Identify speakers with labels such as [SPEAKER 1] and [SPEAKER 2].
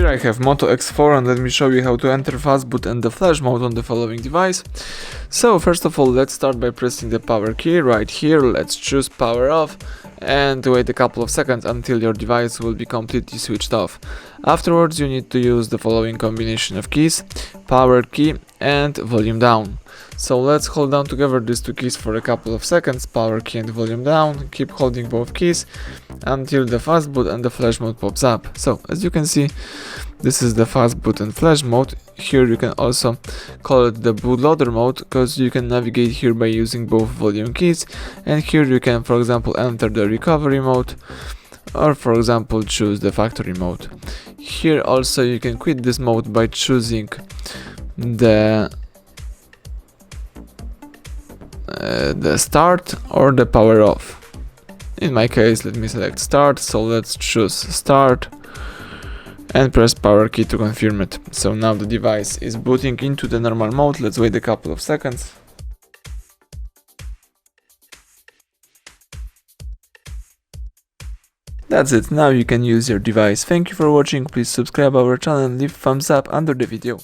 [SPEAKER 1] Here I have Moto X4 and let me show you how to enter Fastboot and the Flash mode on the following device. So first of all, let's start by pressing the power key right here. Let's choose power off and wait a couple of seconds until your device will be completely switched off. Afterwards, you need to use the following combination of keys: power key and volume down. So let's hold down together these two keys for a couple of seconds, power key and volume down. Keep holding both keys until the Fastboot and the Flash mode pops up. So as you can see, this is the Fastboot and Flash mode. Here you can also call it the Bootloader Mode, because you can navigate here by using both volume keys, and here you can, for example, enter the recovery mode, or for example choose the factory mode. Here also you can quit this mode by choosing the start or the power off. In my case, let me select start, so let's choose start and press power key to confirm it. So now the device is booting into the normal mode. Let's wait a couple of seconds. That's it, now you can use your device. Thank you for watching, please subscribe our channel and leave thumbs up under the video.